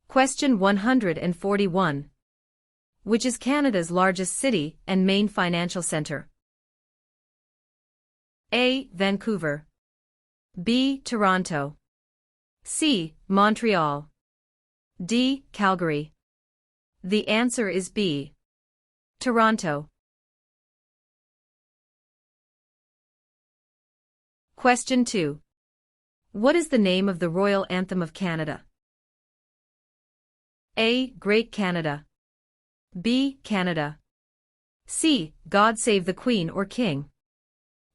Question 141. Which is Canada's largest city and main financial centre? A. Vancouver. B. Toronto. C. Montreal. D. Calgary. The answer is B. Toronto. Question 2. What is the name of the royal anthem of Canada? A. Great Canada. B. Canada. C. God Save the Queen or King.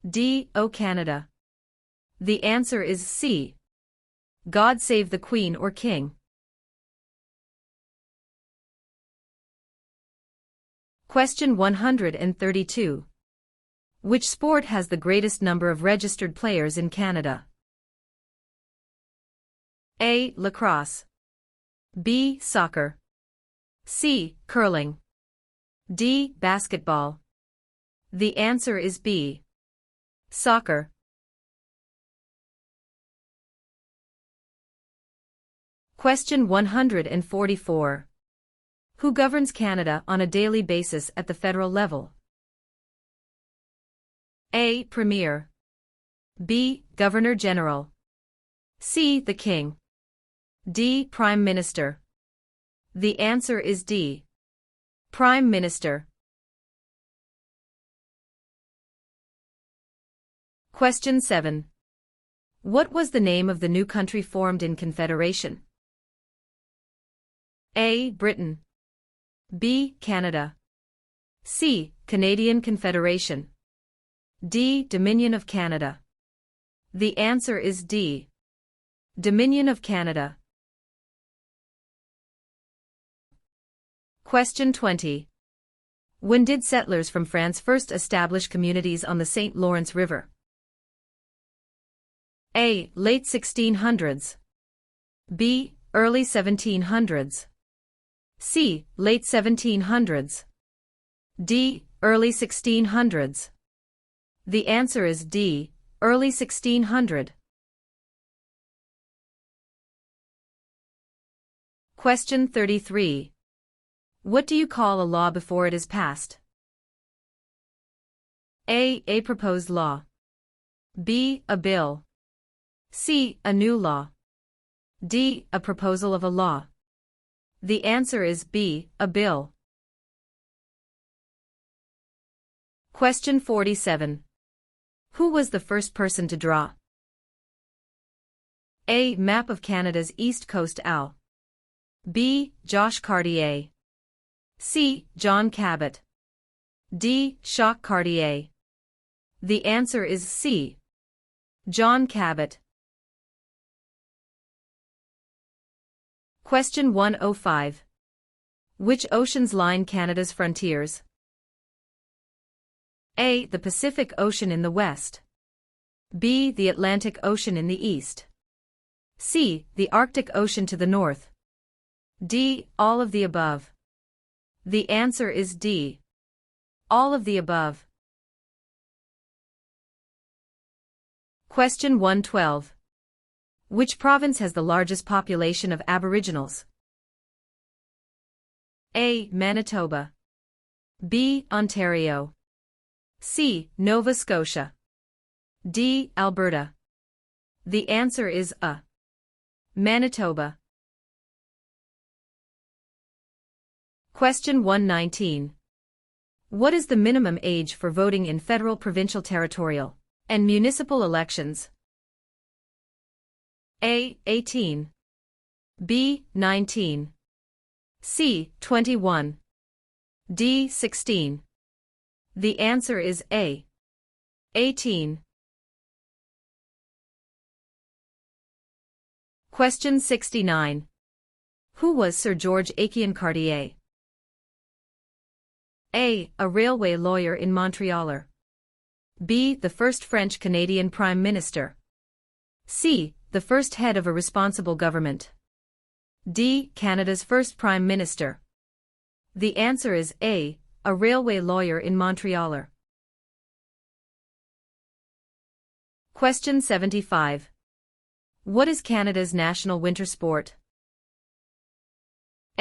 D. O Canada. The answer is C. God Save the Queen or King. Question 132. Which sport has the greatest number of registered players in Canada? A. Lacrosse. B. Soccer. C. Curling. D. Basketball. The answer is B. Soccer. Question 144. Who governs Canada on a daily basis at the federal level? A. Premier. B. Governor General. C. The King. D. Prime Minister. The answer is D. Prime Minister. Question 7. What was the name of the new country formed in Confederation? A. Britain. B. Canada. C. Canadian Confederation. D. Dominion of Canada. The answer is D. Dominion of Canada. Question 20. When did settlers from France first establish communities on the St. Lawrence River? A. Late 1600s. B. Early 1700s. C. Late 1700s. D. Early 1600s. The answer is D. Early 1600. Question 33. What do you call a law before it is passed? A. A proposed law. B. A bill. C. A new law. D. A proposal of a law. The answer is B. A bill. Question 47. Who was the first person to draw? A. Map of Canada's East Coast Al. B. Josh Cartier. C. John Cabot. D. Jacques Cartier. The answer is C. John Cabot. Question 105. Which oceans line Canada's frontiers? A. The Pacific Ocean in the west. B. The Atlantic Ocean in the east. C. The Arctic Ocean to the north. D. All of the above. The answer is D. All of the above. Question 112. Which province has the largest population of Aboriginals? A. Manitoba. B. Ontario. C. Nova Scotia. D. Alberta. The answer is A. Manitoba. Question 119. What is the minimum age for voting in federal, provincial, territorial, and municipal elections? A. 18. B. 19. C. 21. D. 16. The answer is A. 18. Question 69. Who was Sir George Aiken Cartier? A. A railway lawyer in Montreal. B. The first French-Canadian Prime Minister. C. The first head of a responsible government. D. Canada's first Prime Minister. The answer is A. A railway lawyer in Montreal. Question 75. What is Canada's national winter sport?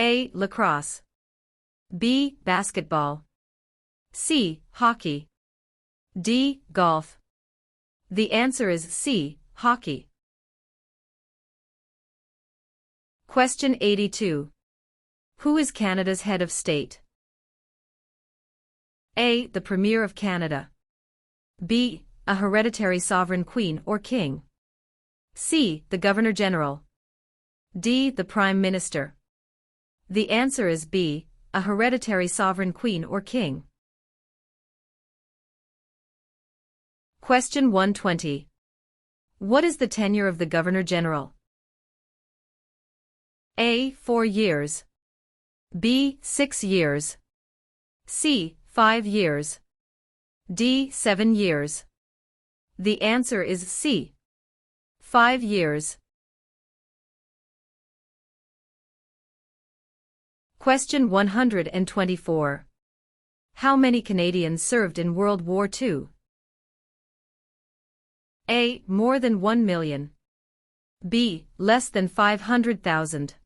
A. Lacrosse. B. Basketball. C. Hockey. D. Golf. The answer is C. Hockey. Question 82. Who is Canada's head of state? A. The Premier of Canada. B. A hereditary sovereign queen or king. C. The Governor-General. D. The Prime Minister. The answer is B. A hereditary sovereign queen or king. Question 120. What is the tenure of the Governor-General? A. 4 years. B. 6 years. C. 5 years. D. 7 years. The answer is C. 5 years. Question 124. How many Canadians served in World War II? A. More than 1 million. B. Less than 500,000.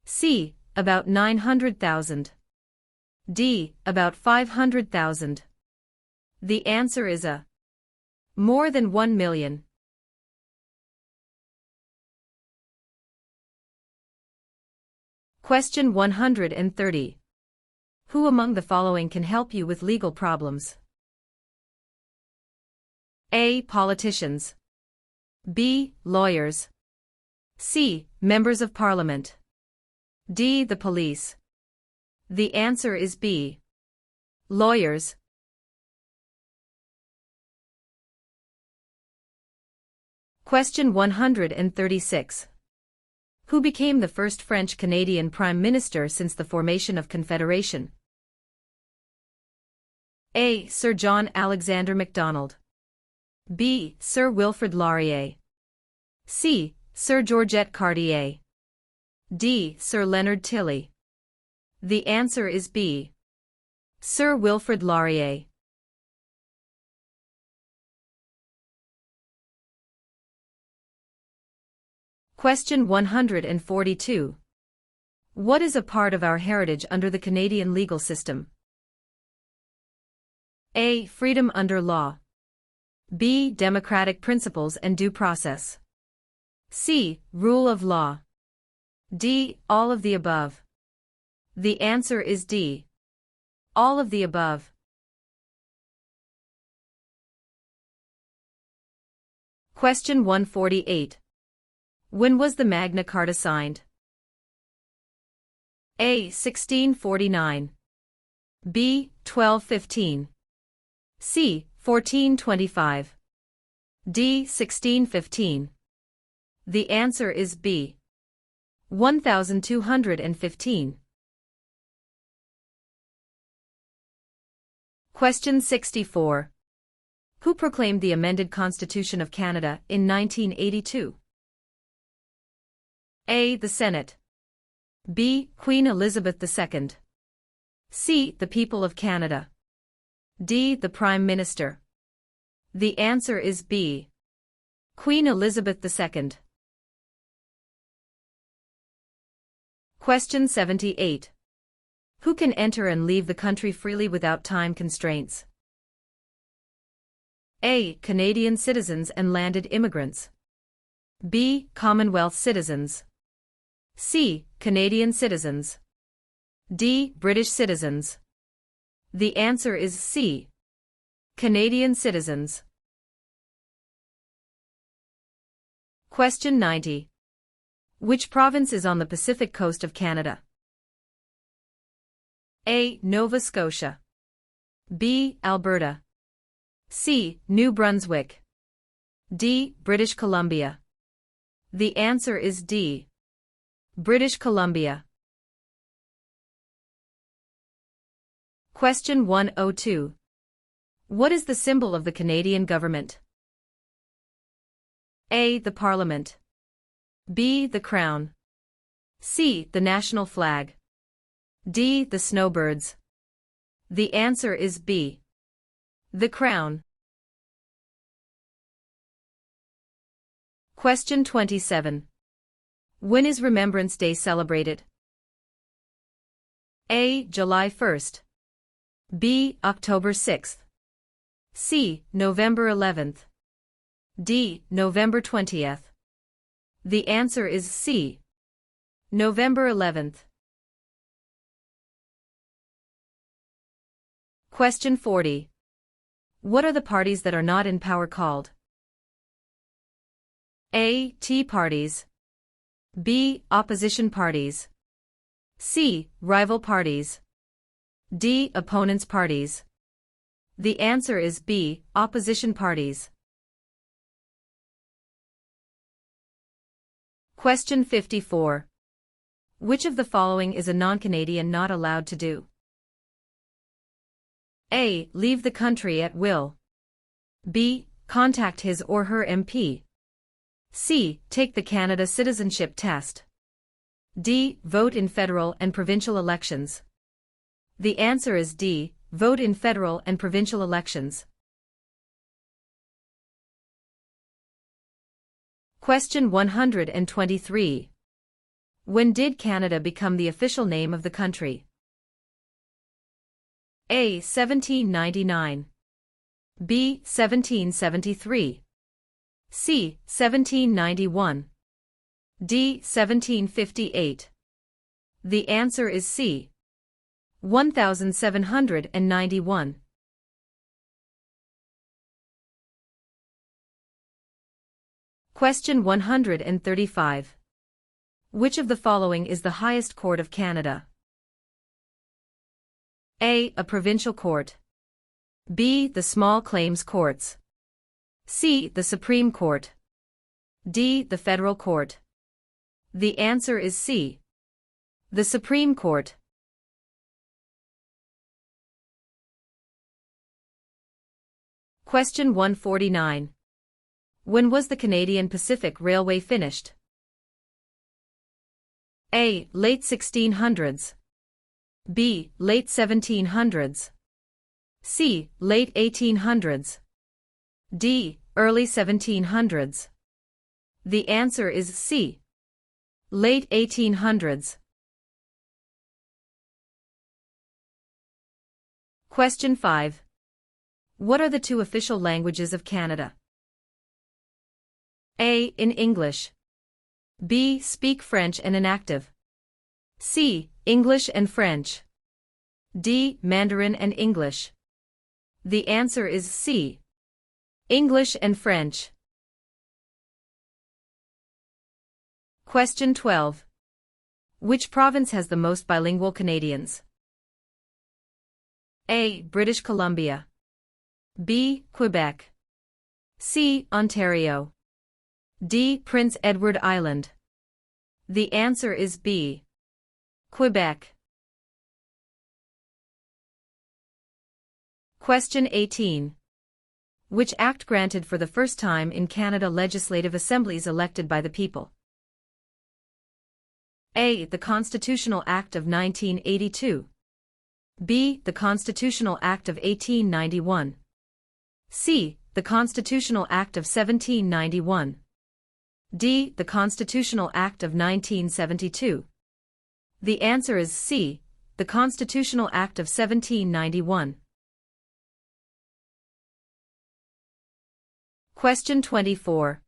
C. About 900,000. D. About 500,000. The answer is A. More than 1 million. Question 130. Who among the following can help you with legal problems? A. Politicians. B. Lawyers. C. Members of Parliament. D. The police. The answer is B. Lawyers. Question 136. Who became the first French-Canadian Prime Minister since the formation of Confederation? A. Sir John Alexander Macdonald. B. Sir Wilfrid Laurier. C. Sir Georgette Cartier. D. Sir Leonard Tilley. The answer is B. Sir Wilfrid Laurier. Question 142. What is a part of our heritage under the Canadian legal system? A. Freedom under law. B. Democratic principles and due process. C. Rule of law. D. All of the above. The answer is D. All of the above. Question 148. When was the Magna Carta signed? A. 1649. B. 1215. C. 1425. D. 1615. The answer is B. 1215. Question 64. Who proclaimed the amended Constitution of Canada in 1982? A. The Senate. B. Queen Elizabeth II. C. The people of Canada. D. The Prime Minister. The answer is B. Queen Elizabeth II. Question 78. Who can enter and leave the country freely without time constraints? A. Canadian citizens and landed immigrants. B. Commonwealth citizens. C. Canadian citizens. D. British citizens. The answer is C. Canadian citizens. Question 90. Which province is on the Pacific coast of Canada? A. Nova Scotia. B. Alberta. C. New Brunswick. D. British Columbia. The answer is D. British Columbia. Question 102. What is the symbol of the Canadian government? A. The Parliament. B. The Crown. C. The national flag. D. The snowbirds. The answer is B. The Crown. Question 27. When is Remembrance Day celebrated? A. July 1st. B. October 6th. C. November 11th. D. November 20th. The answer is C. November 11th. Question 40. What are the parties that are not in power called? A. Tea parties. B. Opposition parties. C. Rival parties. D. Opponents parties. The answer is B. Opposition parties. Question 54. Which of the following is a non-Canadian not allowed to do? A. Leave the country at will. B. Contact his or her MP. C. Take the Canada Citizenship Test. D. Vote in federal and provincial elections. The answer is D. Vote in federal and provincial elections. Question 123. When did Canada become the official name of the country? A. 1799. B. 1773. C. 1791. D. 1758. The answer is C. 1791. Question 135. Which of the following is the highest court of Canada? A. A provincial court. B. The small claims courts. C. The Supreme Court. D. The federal court. The answer is C. The Supreme Court. Question 149. When was the Canadian Pacific Railway finished? A. Late 1600s. B. Late 1700s. C. Late 1800s. D. Early 1700s. The answer is C. Late 1800s. Question 5. What are the two official languages of Canada? A. In English. B. Speak French and inactive. C. English and French. D. Mandarin and English. The answer is C. English and French. Question 12. Which province has the most bilingual Canadians? A. British Columbia. B. Quebec. C. Ontario. D. Prince Edward Island. The answer is B. Quebec. Question 18. Which act granted for the first time in Canada legislative assemblies elected by the people? A. The Constitutional Act of 1982. B. The Constitutional Act of 1891. C. The Constitutional Act of 1791. D. The Constitutional Act of 1972. The answer is C. The Constitutional Act of 1791. Question 24.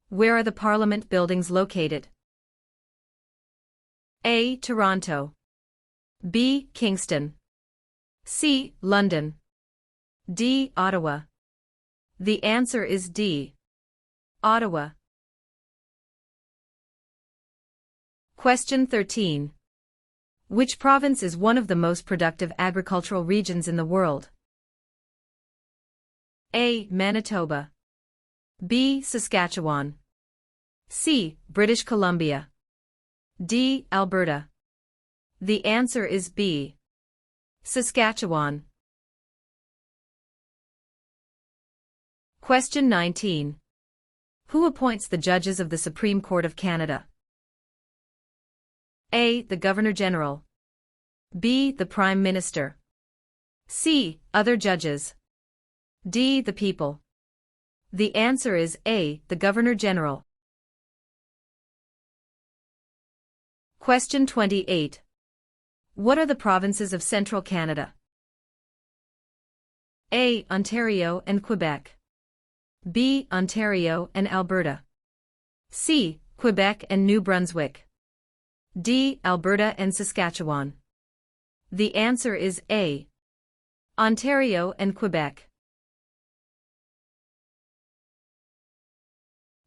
Where are the Parliament buildings located? A. Toronto. B. Kingston. C. London. D. Ottawa. The answer is D. Ottawa. Question 13. Which province is one of the most productive agricultural regions in the world? A. Manitoba. B. Saskatchewan. C. British Columbia. D. Alberta. The answer is B. Saskatchewan. Question 19. Who appoints the judges of the Supreme Court of Canada? A. The Governor-General. B. The Prime Minister. C. Other judges. D. The people. The answer is A. The Governor-General. Question 28. What are the provinces of central Canada? A. Ontario and Quebec. B. Ontario and Alberta. C. Quebec and New Brunswick. D. Alberta and Saskatchewan. The answer is A. Ontario and Quebec.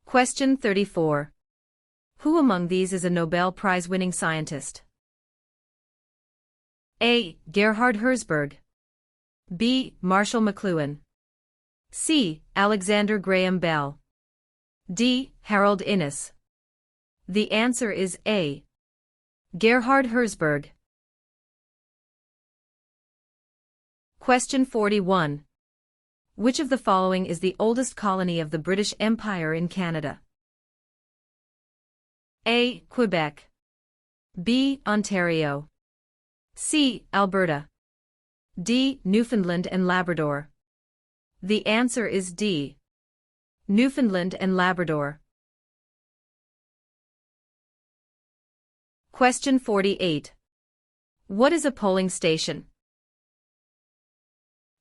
Question 34. Who among these is a Nobel Prize-winning scientist? A. Gerhard Herzberg. B. Marshall McLuhan. C. Alexander Graham Bell. D. Harold Innis. The answer is A. Gerhard Herzberg. Question 41. Which of the following is the oldest colony of the British Empire in Canada? A. Quebec. B. Ontario. C. Alberta. D. Newfoundland and Labrador. The answer is D. Newfoundland and Labrador. Question 48. What is a polling station?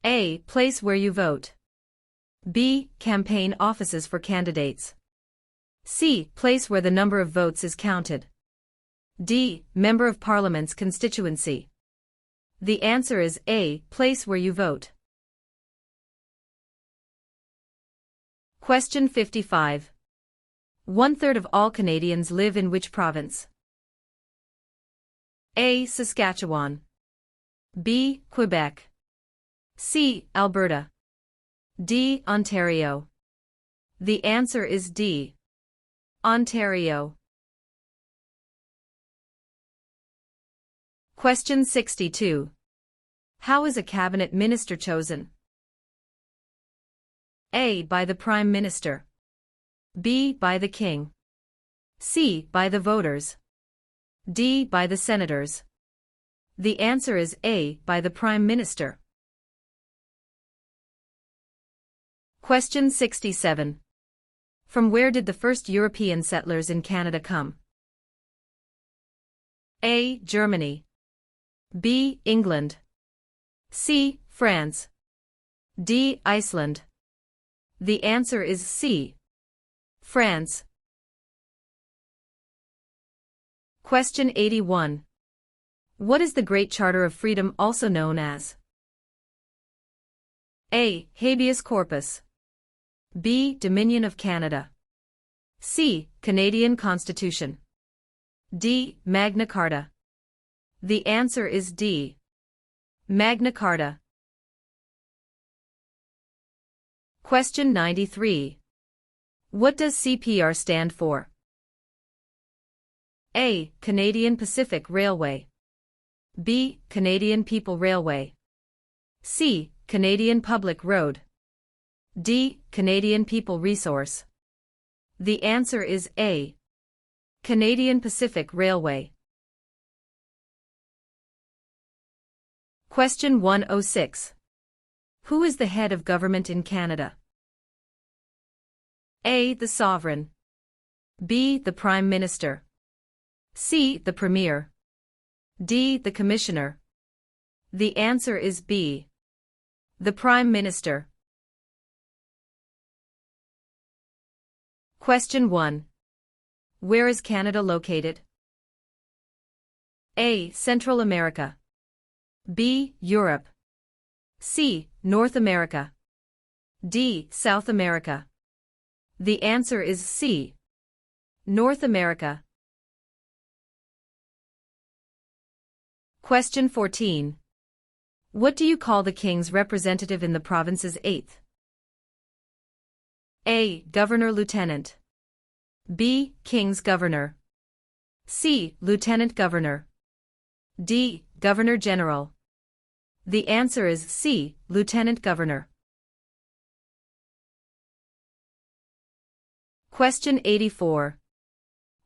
A. Place where you vote. B. Campaign offices for candidates. C. Place where the number of votes is counted. D. Member of Parliament's constituency. The answer is A. Place where you vote. Question 55. 1/3 of all Canadians live in which province? A. Saskatchewan. B. Quebec. C. Alberta. D. Ontario. The answer is D. Ontario. Question 62. How is a cabinet minister chosen? A. By the Prime Minister. B. By the King. C. By the voters. D. By the senators. The answer is A. By the Prime Minister. Question 67. From where did the first European settlers in Canada come? A. Germany. B. England. C. France. D. Iceland. The answer is C. France. Question 81. What is the Great Charter of Freedom also known as? A. Habeas corpus. B. Dominion of Canada. C. Canadian Constitution. D. Magna Carta. The answer is D. Magna Carta. Question 93. What does CPR stand for? A. Canadian Pacific Railway. B. Canadian People Railway. C. Canadian Public Road. D. Canadian People Resource. The answer is A. Canadian Pacific Railway. Question 106. Who is the head of government in Canada? A. The Sovereign. B. The Prime Minister. C. The Premier. D. The Commissioner. The answer is B. The Prime Minister. Question 1. Where is Canada located? A. Central America. B. Europe. C. North America. D. South America. The answer is C. North America. Question 14. What do you call the King's representative in the province's 8th? A. Governor-Lieutenant. B. King's Governor. C. Lieutenant Governor. D. Governor-General. The answer is C. Lieutenant Governor. Question 84.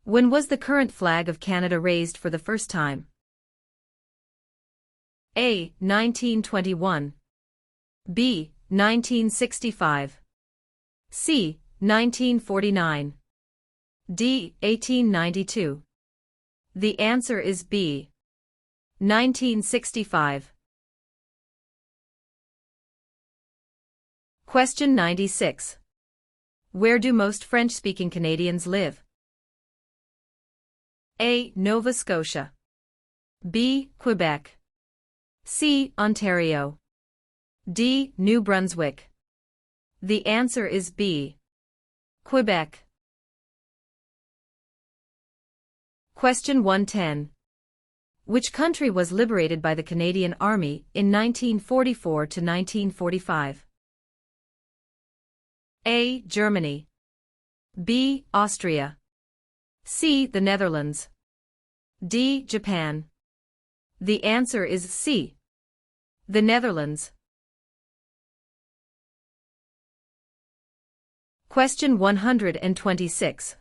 When was the current flag of Canada raised for the first time? A. 1921. B. 1965. C. 1949. D. 1892. The answer is B. 1965. Question 96. Where do most French-speaking Canadians live? A. Nova Scotia. B. Quebec. C. Ontario. D. New Brunswick. The answer is B. Quebec. Question 110. Which country was liberated by the Canadian Army in 1944 to 1945? A. Germany. B. Austria. C. The Netherlands. D. Japan. The answer is C. The Netherlands. Question 126.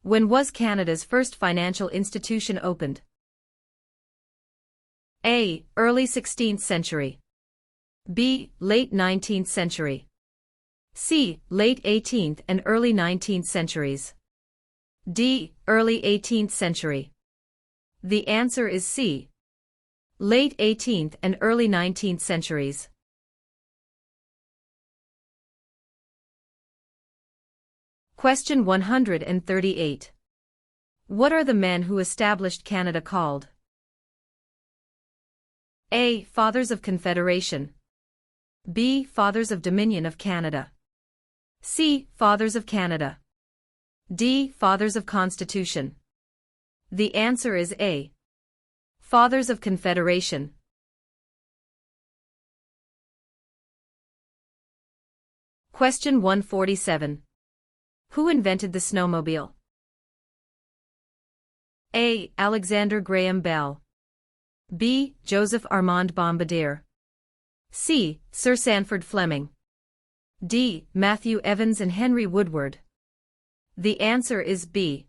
When was Canada's first financial institution opened? A. Early 16th century. B. Late 19th century. C. Late 18th and early 19th centuries. D. Early 18th century. The answer is C. Late 18th and early 19th centuries. Question 138. What are the men who established Canada called? A. Fathers of Confederation. B. Fathers of Dominion of Canada. C. Fathers of Canada. D. Fathers of Constitution. The answer is A. Fathers of Confederation. Question 147. Who invented the snowmobile? A. Alexander Graham Bell. B. Joseph Armand Bombardier. C. Sir Sanford Fleming. D. Matthew Evans and Henry Woodward. The answer is B.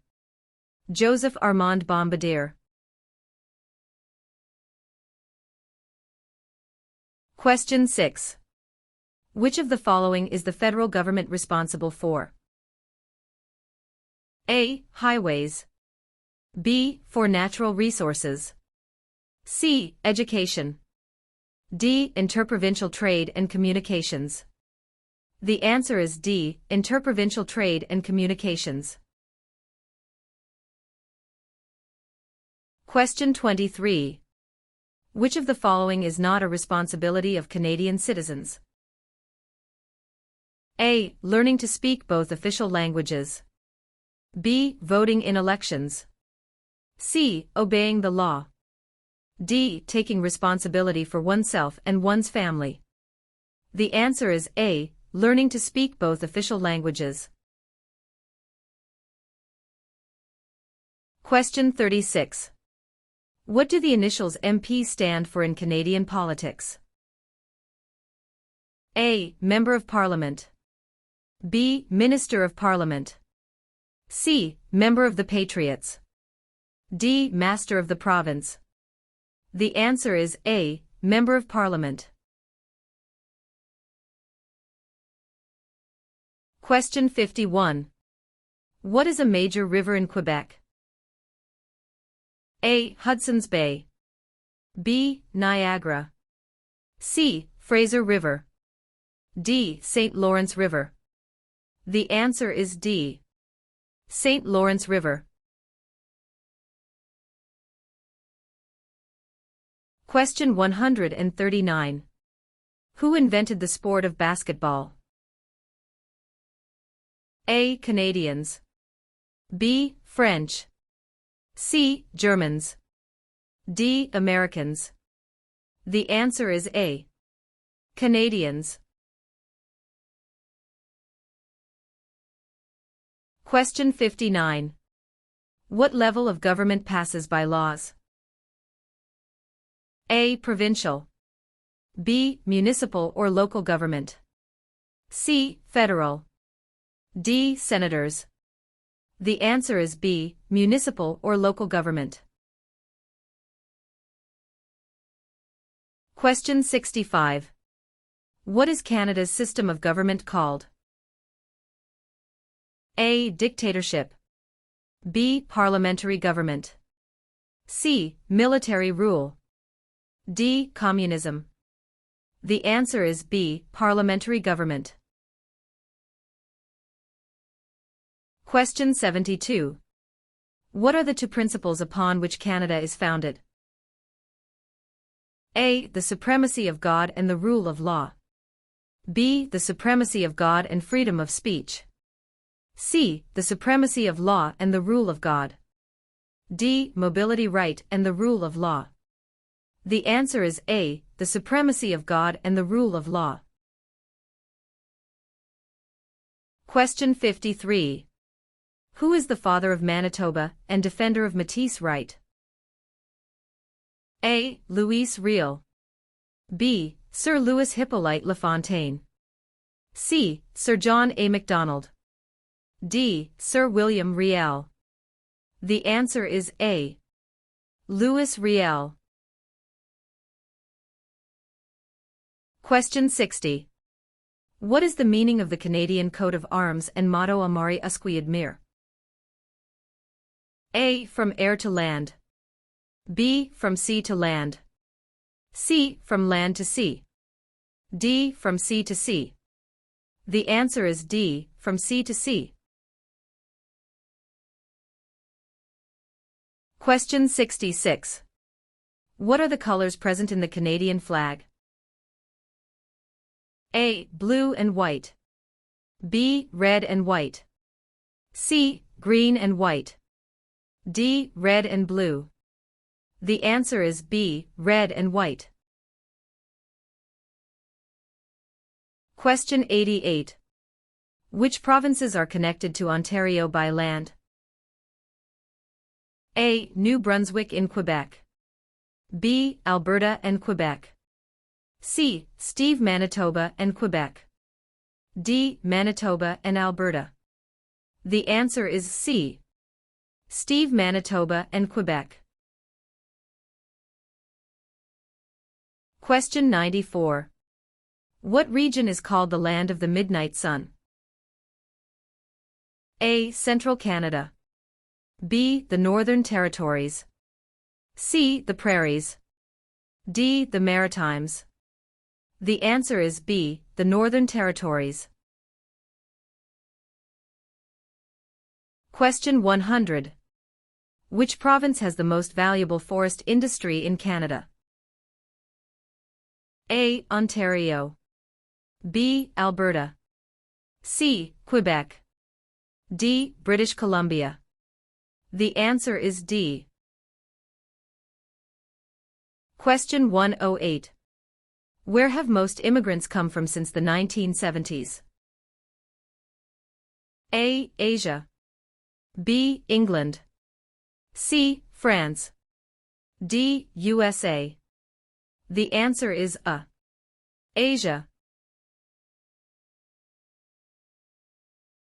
Joseph Armand Bombardier. Question 6. Which of the following is the federal government responsible for? A. Highways. B. For natural resources. C. Education. D. Interprovincial trade and communications. The answer is D. Interprovincial trade and communications. Question 23. Which of the following is not a responsibility of Canadian citizens? A. Learning to speak both official languages. B. Voting in elections. C. Obeying the law. D. Taking responsibility for oneself and one's family. The answer is A. Learning to speak both official languages. Question 36. What do the initials MP stand for in Canadian politics? A. Member of Parliament. B. Minister of Parliament. C. Member of the Patriots. D. Master of the Province. The answer is A. Member of Parliament. Question 51. What is a major river in Quebec? A. Hudson's Bay. B. Niagara. C. Fraser River. D. St. Lawrence River. The answer is D. St. Lawrence River. Question 139. Who invented the sport of basketball? A. Canadians. B. French. C. Germans. D. Americans. The answer is A. Canadians. Question 59. What level of government passes by laws? A. Provincial. B. Municipal or local government. C. Federal. D. Senators. The answer is B. Municipal or local government. Question 65. What is Canada's system of government called? A. Dictatorship. B. Parliamentary government. C. Military rule. D. Communism. The answer is B. Parliamentary government. Question 72. What are the two principles upon which Canada is founded? A. The supremacy of God and the rule of law. B. The supremacy of God and freedom of speech. C. The supremacy of law and the rule of God. D. Mobility right and the rule of law. The answer is A. The supremacy of God and the rule of law. Question 53. Who is the father of Manitoba and defender of Métis right? A. Louis Riel. B. Sir Louis Hippolyte Lafontaine. C. Sir John A. Macdonald. D. Sir William Riel. The answer is A. Louis Riel. Question 60. What is the meaning of the Canadian coat of arms and motto Amari Usqui Admire? A. From air to land. B. From sea to land. C. From land to sea. D. From sea to sea. The answer is D. From sea to sea. Question 66. What are the colors present in the Canadian flag? A. Blue and white. B. Red and white. C. Green and white. D. Red and blue. The answer is B. Red and white. Question 88. Which provinces are connected to Ontario by land? A. New Brunswick in Quebec. B. Alberta and Quebec. C. Steve Manitoba and Quebec. D. Manitoba and Alberta. The answer is C. Steve Manitoba and Quebec. Question 94. What region is called the land of the midnight sun? A. Central Canada. B. The Northern Territories. C. The Prairies. D. The Maritimes. The answer is B. The Northern Territories. Question 100. Which province has the most valuable forest industry in Canada? A. Ontario. B. Alberta. C. Quebec. D. British Columbia. The answer is D. Question 108. Where have most immigrants come from since the 1970s? A. Asia. B. England. C. France. D. USA. The answer is A. Asia.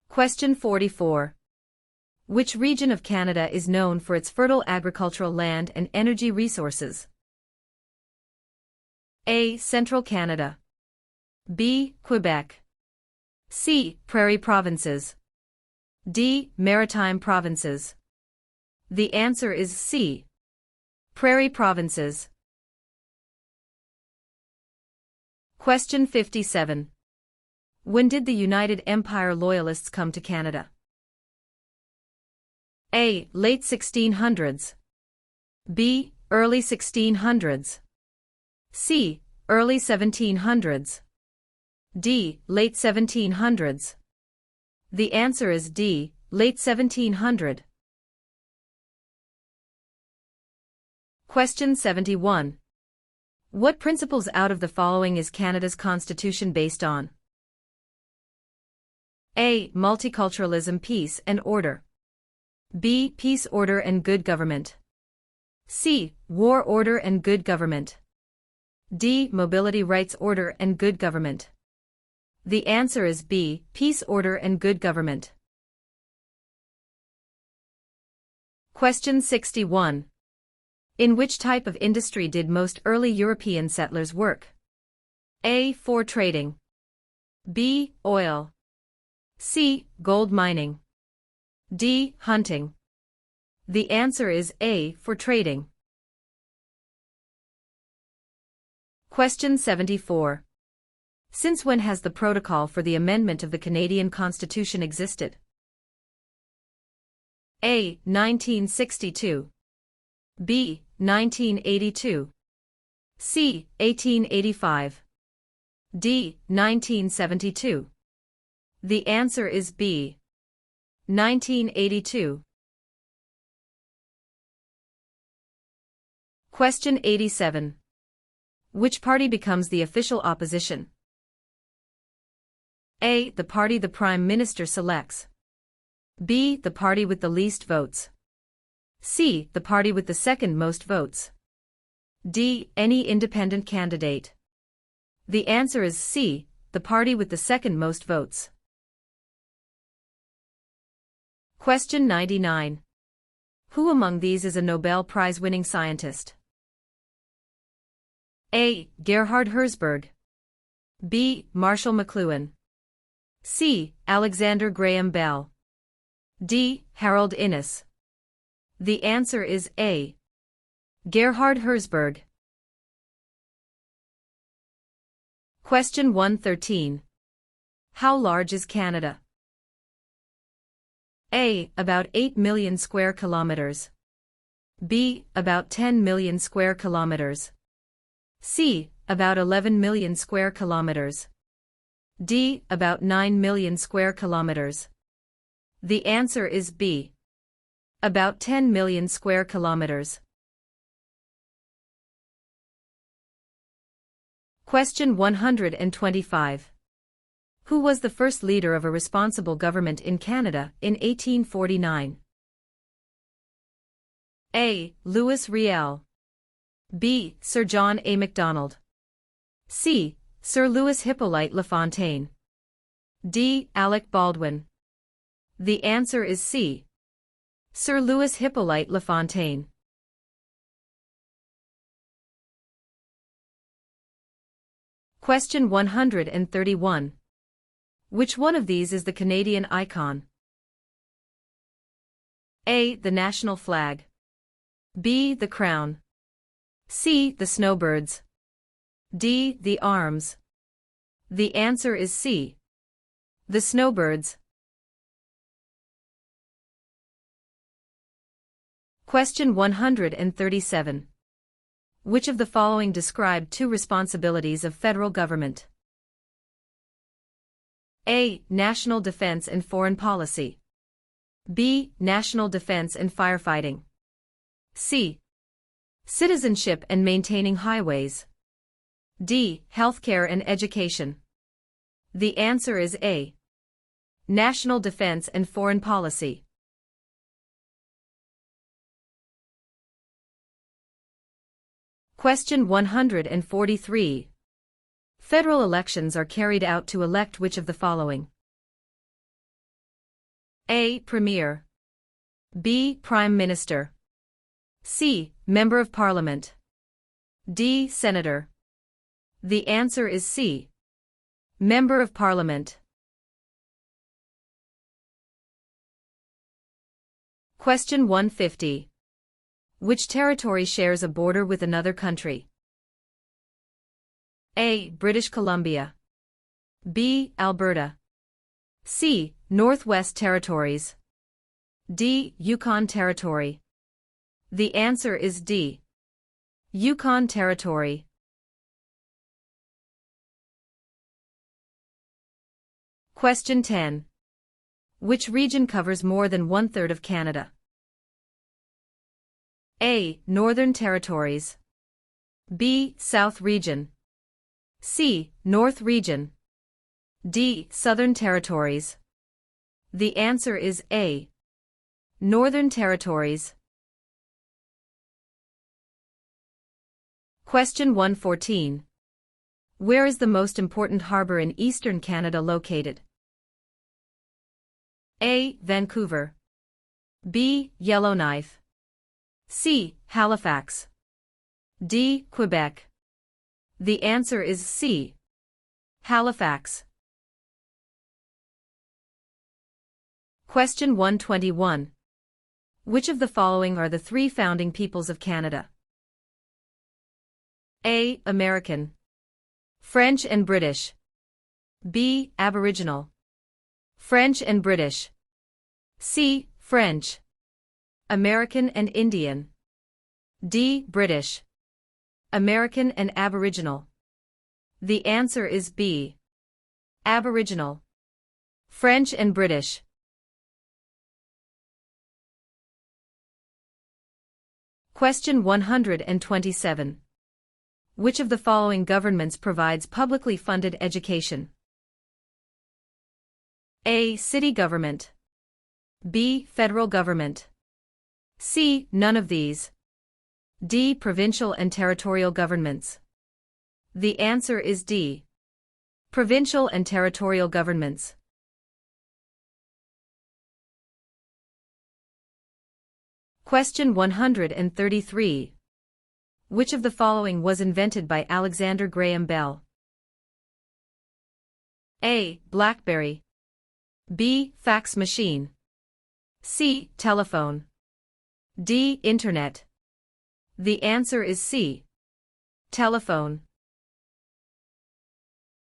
Question 44. Which region of Canada is known for its fertile agricultural land and energy resources? A. Central Canada. B. Quebec. C. Prairie provinces. D. Maritime provinces. The answer is C. Prairie provinces. Question 57. When did the United Empire Loyalists come to Canada? A. Late 1600s. B. Early 1600s. C. Early 1700s. D. Late 1700s. The answer is D. Late 1700. Question 71. What principles out of the following is Canada's constitution based on? A. Multiculturalism, peace and order. B. Peace, order and good government. C. War, order and good government. D. Mobility, rights, order and good government. The answer is B. Peace, order and good government. Question 61. In which type of industry did most early European settlers work? A. Fur trading. B. Oil. C. Gold mining. D. Hunting. The answer is A for trading. Question 74. Since when has the protocol for the amendment of the Canadian Constitution existed? A. 1962. B. 1982. C. 1885. D. 1972. The answer is B. 1982. Question 87. Which party becomes the official opposition? A. The party the Prime Minister selects. B. The party with the least votes. C. The party with the second most votes. D. Any independent candidate. The answer is C. The party with the second most votes. Question 99. Who among these is a Nobel Prize-winning scientist? A. Gerhard Herzberg. B. Marshall McLuhan. C. Alexander Graham Bell. D. Harold Innis. The answer is A. Gerhard Herzberg. Question 113. How large is Canada? A. About 8 million square kilometers. B. About 10 million square kilometers. C. About 11 million square kilometers. D. About 9 million square kilometers. The answer is B. About 10 million square kilometers. Question 125. Who was the first leader of a responsible government in Canada in 1849? A. Louis Riel. B. Sir John A. Macdonald. C. Sir Louis Hippolyte Lafontaine. D. Alec Baldwin. The answer is C. Sir Louis Hippolyte Lafontaine. Question 131. Which one of these is the Canadian icon? A. The national flag. B. The crown. C. The snowbirds. D. The arms. The answer is C. The snowbirds. Question 137. Which of the following describe two responsibilities of federal government? A. National defense and foreign policy. B. National defense and firefighting. C. Citizenship and maintaining highways. D. Healthcare and education. The answer is A. National defense and foreign policy. Question 143. Federal elections are carried out to elect which of the following? A. Premier. B. Prime Minister. C. Member of Parliament. D. Senator. The answer is C. Member of Parliament. Question 150. Which territory shares a border with another country? A. British Columbia. B. Alberta. C. Northwest Territories. D. Yukon Territory. The answer is D. Yukon Territory. Question 10. Which region covers more than one-third of Canada? A. Northern Territories. B. South Region. C. North Region. D. Southern Territories. The answer is A. Northern Territories. Question 114. Where is the most important harbor in eastern Canada located? A. Vancouver. B. Yellowknife. C. Halifax. D. Quebec. The answer is C. Halifax. Question 121. Which of the following are the three founding peoples of Canada? A. American. French and British. B. Aboriginal. French and British. C. French. American and Indian. D. British. American and Aboriginal. The answer is B. Aboriginal. French and British. Question 127. Which of the following governments provides publicly funded education? A. City government. B. Federal government. C. None of these. D. Provincial and territorial governments. The answer is D. Provincial and territorial governments. Question 133. Which of the following was invented by Alexander Graham Bell? A. BlackBerry. B. Fax machine. C. Telephone. D. Internet. The answer is C. Telephone.